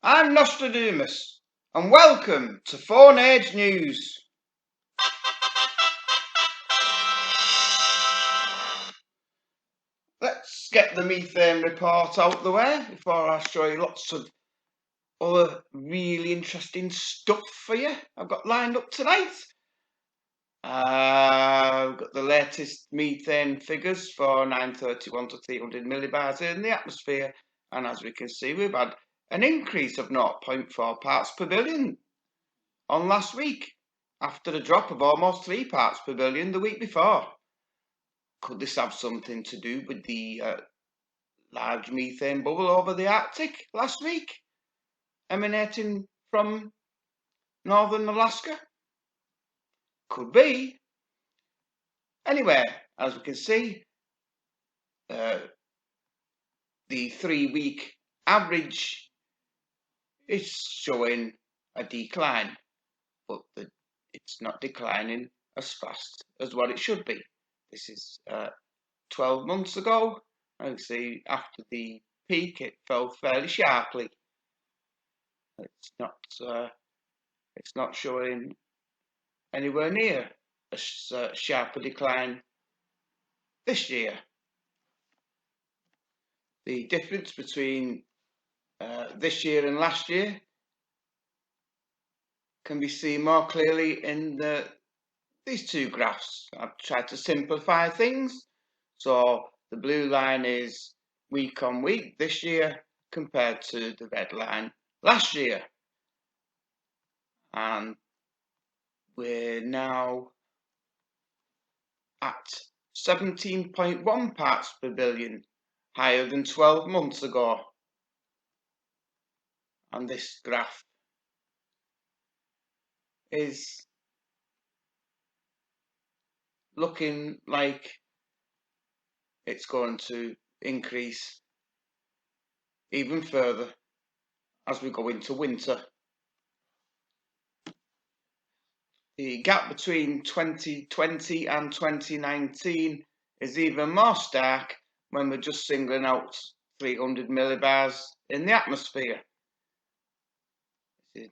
I'm Nostradamus, and welcome to Phone Age News. Let's get the methane report out the way before I show you lots of other really interesting stuff for you I've got lined up tonight. We've got the latest methane figures for 931 to 300 millibars in the atmosphere, and as we can see, we've had an increase of 0.4 parts per billion on last week, after a drop of almost 3 parts per billion the week before. Could this have something to do with the large methane bubble over the Arctic last week, emanating from northern Alaska? Could be. Anyway, as we can see, the 3-week average is showing a decline, but it's not declining as fast as what it should be. This is 12 months ago. I can see after the peak it fell fairly sharply. It's not showing anywhere near a sharper decline this year. The difference between this year and last year can be seen more clearly in these two graphs. I've tried to simplify things. So the blue line is week on week this year compared to the red line last year. And we're now at 17.1 parts per billion, higher than 12 months ago. And this graph is looking like it's going to increase even further as we go into winter. The gap between 2020 and 2019 is even more stark when we're just singling out 300 millibars in the atmosphere. This is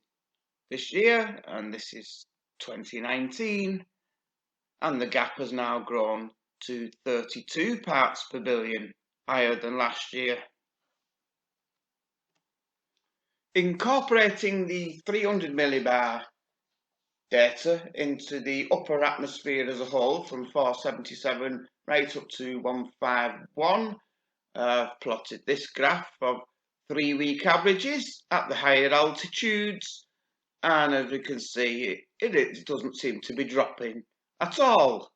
this year, and this is 2019, and the gap has now grown to 32 parts per billion, higher than last year. Incorporating the 300 millibar data into the upper atmosphere as a whole, from 477 right up to 151, I've plotted this graph of 3-week averages at the higher altitudes, and as we can see, it doesn't seem to be dropping at all.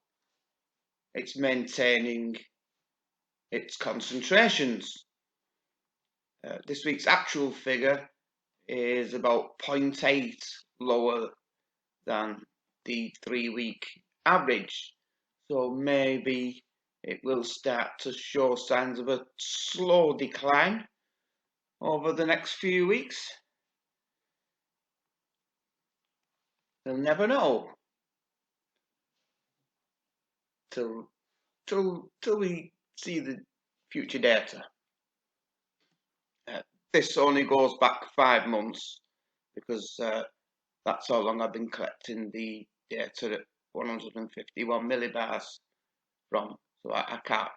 It's maintaining its concentrations. This week's actual figure is about 0.8 lower than the 3-week average, so maybe it will start to show signs of a slow decline over the next few weeks. We'll never know till we see the future data. This only goes back 5 months, because that's how long I've been collecting the data at 151 millibars from. So I can't,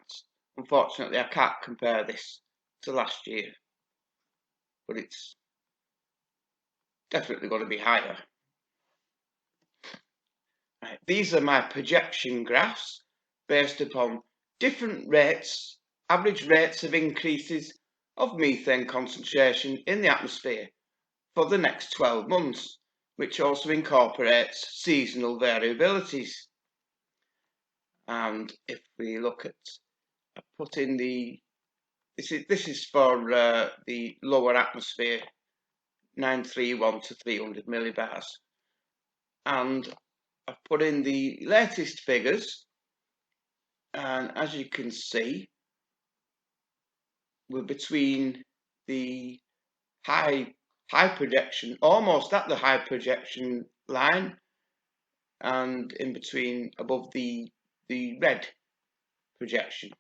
unfortunately, I can't compare this to last year, but it's definitely going to be higher. Right, these are my projection graphs based upon different rates, average rates of increases of methane concentration in the atmosphere for the next 12 months, which also incorporates seasonal variabilities. And if we look at, I put in this is for the lower atmosphere, 931 to 300 millibars, and I've put in the latest figures, and as you can see, we're between the high projection, almost at the high projection line, and in between, above the red projection.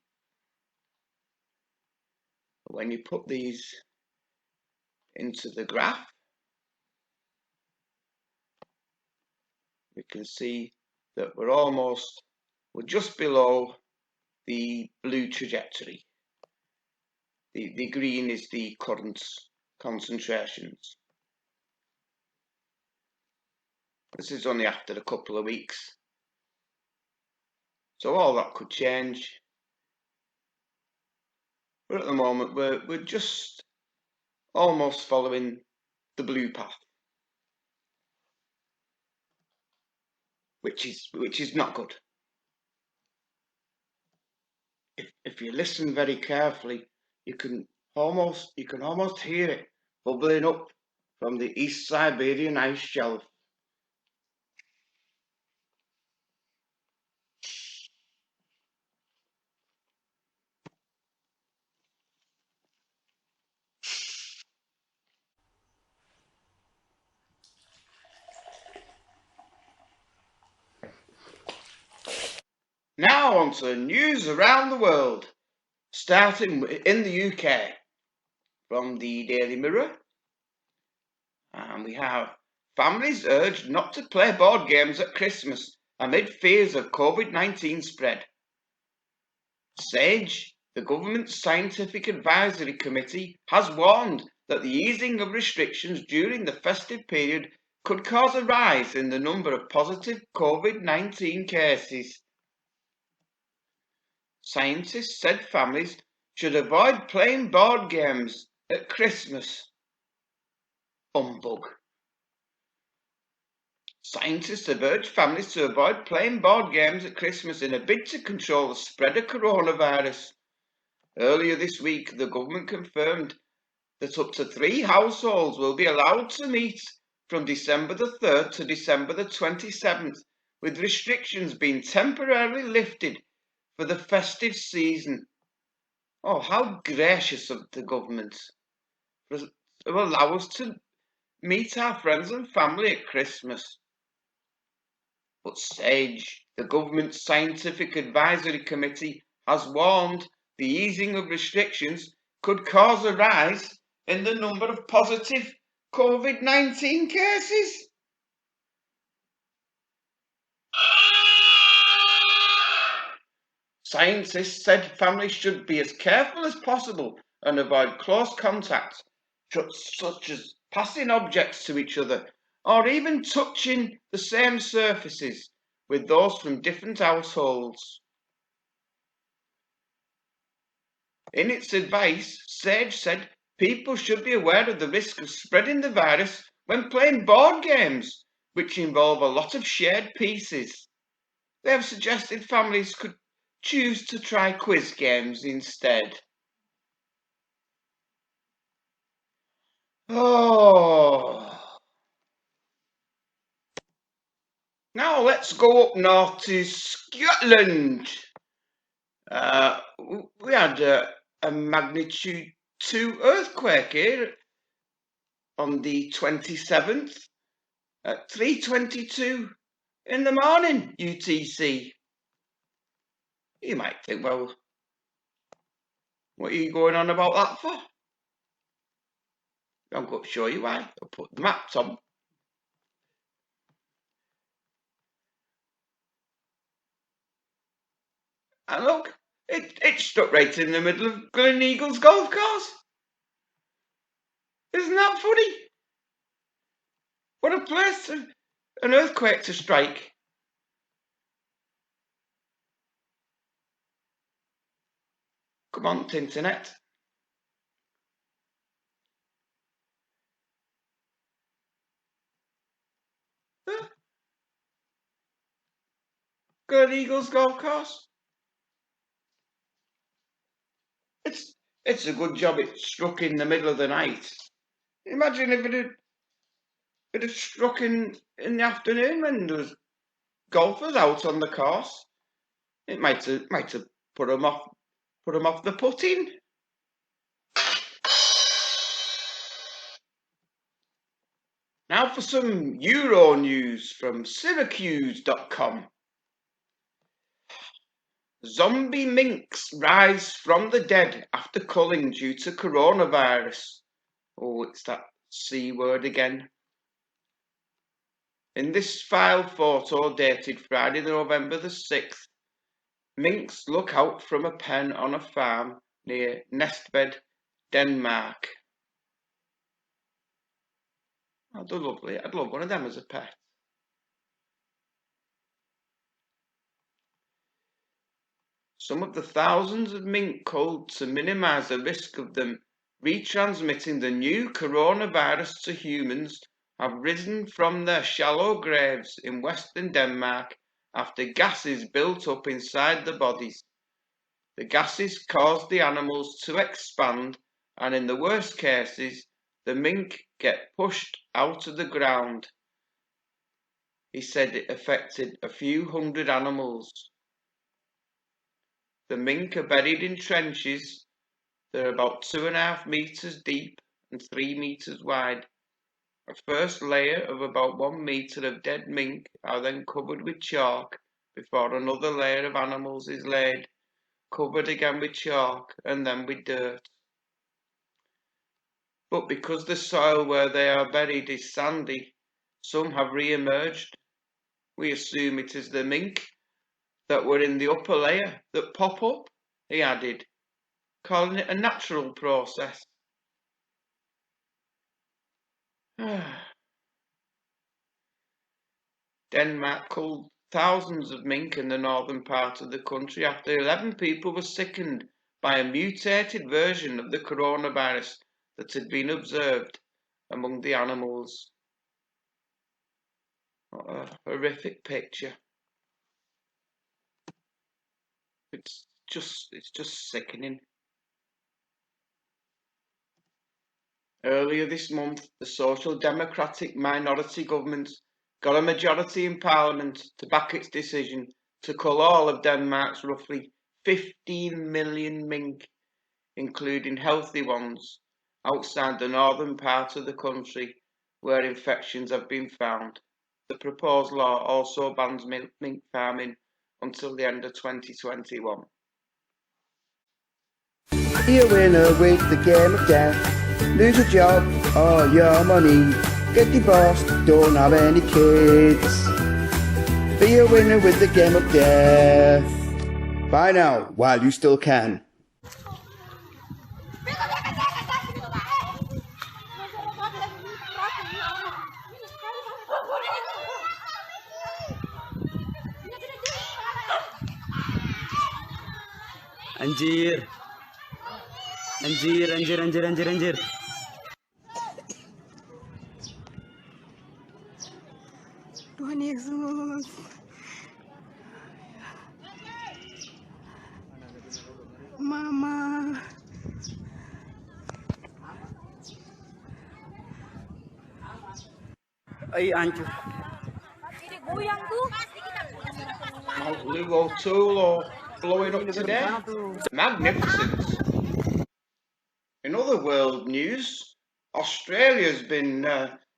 When you put these into the graph, we can see that we're just below the blue trajectory. The green is the current concentrations. This is only after a couple of weeks, so all that could change. But at the moment, we're just almost following the blue path, which is not good. If you listen very carefully, you can almost hear it bubbling up from the East Siberian ice shelf. Now on to news around the world, starting in the UK from the Daily Mirror. And we have families urged not to play board games at Christmas amid fears of COVID-19 spread. SAGE, the government's scientific advisory committee, has warned that the easing of restrictions during the festive period could cause a rise in the number of positive COVID-19 cases. Scientists said families should avoid playing board games at Christmas. Humbug. Scientists have urged families to avoid playing board games at Christmas in a bid to control the spread of coronavirus. Earlier this week, the government confirmed that up to 3 households will be allowed to meet from December the 3rd to December the 27th, with restrictions being temporarily lifted for the festive season. Oh, how gracious of the government to allow us to meet our friends and family at Christmas. But SAGE, the government's scientific advisory committee, has warned the easing of restrictions could cause a rise in the number of positive COVID-19 cases. Scientists said families should be as careful as possible and avoid close contact, such as passing objects to each other or even touching the same surfaces with those from different households. In its advice, SAGE said people should be aware of the risk of spreading the virus when playing board games, which involve a lot of shared pieces. They have suggested families could choose to try quiz games instead. Oh. Now let's go up north to Scotland. We had a magnitude 2 earthquake here on the 27th at 3:22 in the morning UTC. You might think, well, what are you going on about that for? I'm going to show you why. I'll put the maps on. And look, it struck right in the middle of Gleneagles golf course. Isn't that funny? What a place for an earthquake to strike. Come on, internet. Gleneagles golf course. It's a good job it struck in the middle of the night. Imagine if it had struck in the afternoon when there was golfers out on the course. It might have put them off the putting. Now for some Euro news from Syracuse.com. Zombie minks rise from the dead after culling due to coronavirus. Oh, it's that C word again. In this file photo dated Friday, November the 6th, minks look out from a pen on a farm near Næstved, Denmark. Oh, they're lovely. I'd love one of them as a pet. Some of the thousands of mink culled to minimise the risk of them retransmitting the new coronavirus to humans have risen from their shallow graves in western Denmark after gases built up inside the bodies. The gases cause the animals to expand, and in the worst cases, the mink get pushed out of the ground. He said it affected a few hundred animals. The mink are buried in trenches. They're about 2.5 meters deep and 3 meters wide. A first layer of about 1 meter of dead mink are then covered with chalk before another layer of animals is laid, covered again with chalk and then with dirt. But because the soil where they are buried is sandy, some have re-emerged. We assume it is the mink that were in the upper layer that pop up, he added, calling it a natural process. Denmark culled thousands of mink in the northern part of the country after 11 people were sickened by a mutated version of the coronavirus that had been observed among the animals. What a horrific picture. It's just sickening. Earlier this month, the Social Democratic minority government got a majority in Parliament to back its decision to cull all of Denmark's roughly 15 million mink, including healthy ones, outside the northern part of the country where infections have been found. The proposed law also bans mink farming until the end of 2021. Be a winner with the game of death. Lose a job or your money. Get divorced, don't have any kids. Be a winner with the game of death. Buy now while you still can. Anjir. Anjir. Tuhan Yesus. Mama. Ay, hancur. Mount Luo Tool blowing up today. Magnificent. In other world news, Australia's been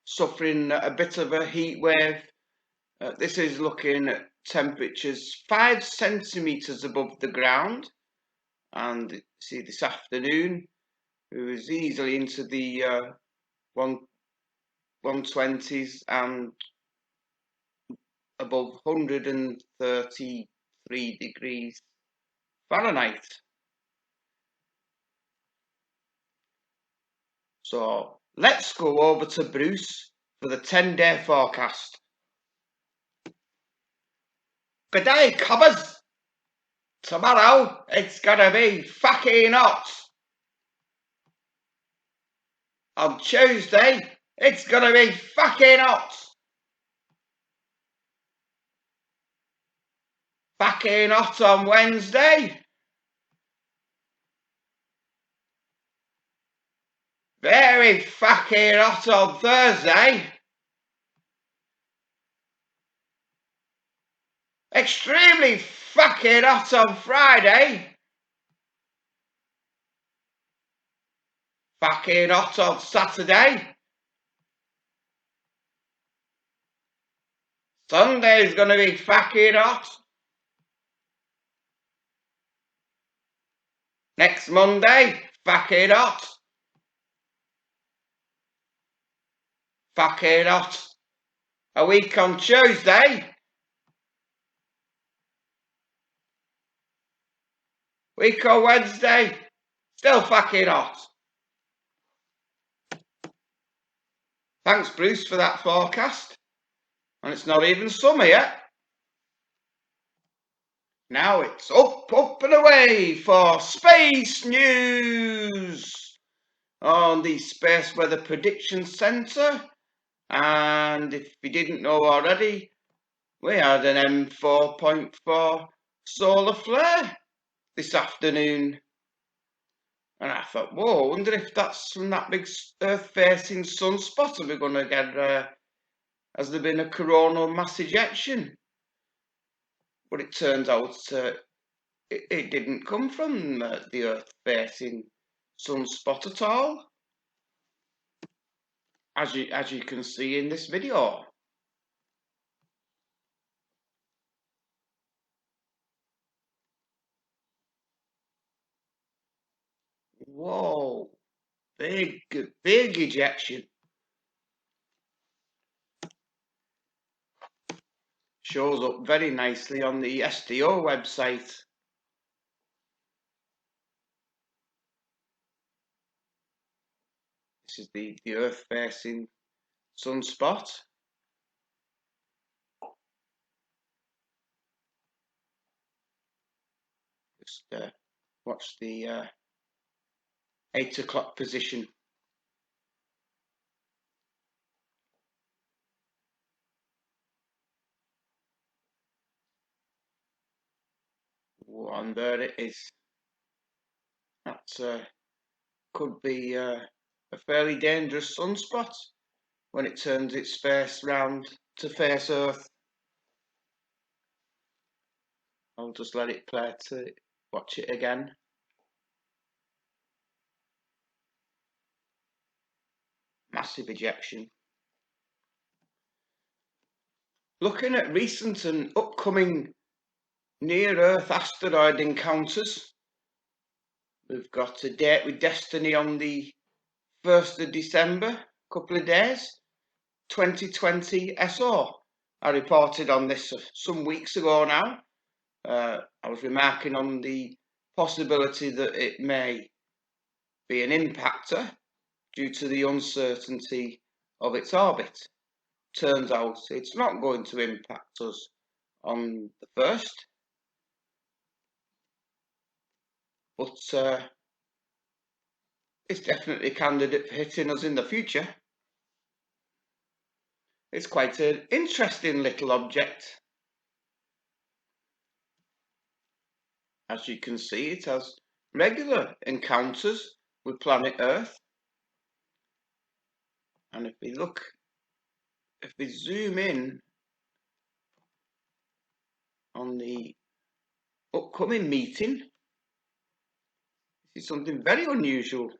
suffering a bit of a heat wave. This is looking at temperatures 5 centimetres above the ground. And see this afternoon, it was easily into the 120s and above 133 degrees Fahrenheit. So let's go over to Bruce for the 10-day forecast. Good day, cobbers. Tomorrow it's gonna be fucking hot. On Tuesday it's gonna be fucking hot. Fucking hot on Wednesday. Very fucking hot on Thursday. Extremely fucking hot on Friday. Fucking hot on Saturday. Sunday's gonna be fucking hot. Next Monday, fucking hot. fucking hot. A week on Tuesday. Week on Wednesday. Still fucking hot. Thanks, Bruce, for that forecast. And it's not even summer yet. Now it's up and away for space news on the Space Weather Prediction Centre. And if you didn't know already, we had an M4.4 solar flare this afternoon. And I thought, whoa, I wonder if that's from that big Earth-facing sunspot. Are we going to get, has there been a coronal mass ejection? But it turns out it didn't come from the Earth-facing sunspot at all, as you can see in this video. Whoa, big ejection. Shows up very nicely on the SDO website. This is the Earth-facing sunspot. Just watch the 8 o'clock position. And there it is. That could be a fairly dangerous sunspot when it turns its face round to face Earth. I'll just let it play to watch it again. Massive ejection. Looking at recent and upcoming near-Earth asteroid encounters, we've got a date with Destiny on the 1st of December, a couple of days, 2020 SO. I reported on this some weeks ago now. I was remarking on the possibility that it may be an impactor due to the uncertainty of its orbit. Turns out it's not going to impact us on the 1st, but it's definitely a candidate for hitting us in the future. It's quite an interesting little object. As you can see, it has regular encounters with planet Earth. And if we zoom in on the upcoming meeting, this is something very unusual.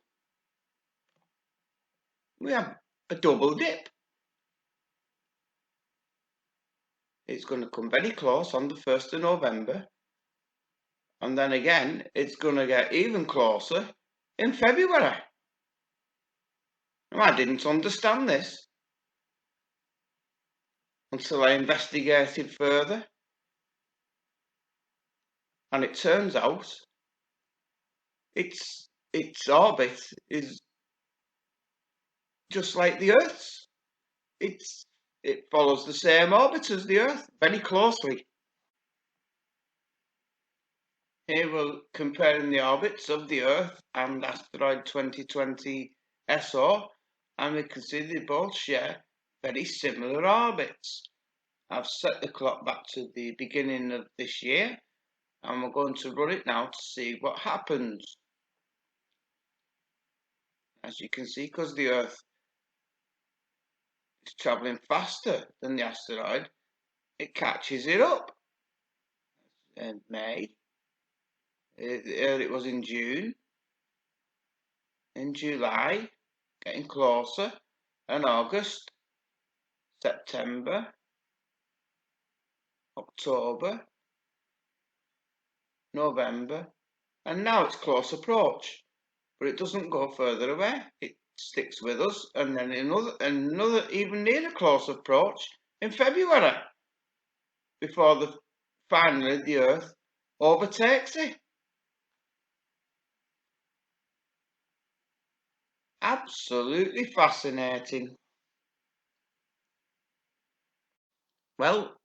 We have a double dip. It's going to come very close on the 1st of November. And then again, it's going to get even closer in February. Now, I didn't understand this until I investigated further. And it turns out its orbit is just like the Earth's. It follows the same orbit as the Earth very closely. Here we're comparing the orbits of the Earth and asteroid 2020 SO, and we can see they both share very similar orbits. I've set the clock back to the beginning of this year, and we're going to run it now to see what happens. As you can see, because the Earth is travelling faster than the asteroid, it catches it up. In May, it was in June, in July, getting closer, and August, September, October, November, and now it's close approach, but it doesn't go further away. It sticks with us, and then another even nearer close approach in February, before finally the Earth overtakes it. Absolutely fascinating. Well,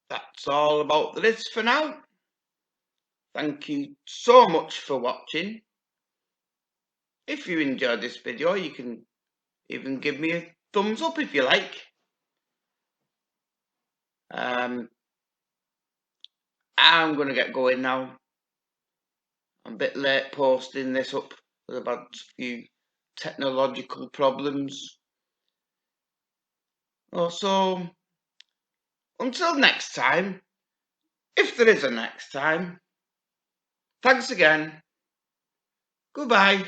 that's all about this for now. Thank you so much for watching. If you enjoyed this video, you can even give me a thumbs up if you like. I'm going to get going now. I'm a bit late posting this up. I've had a few technological problems. So, until next time, if there is a next time, thanks again. Goodbye.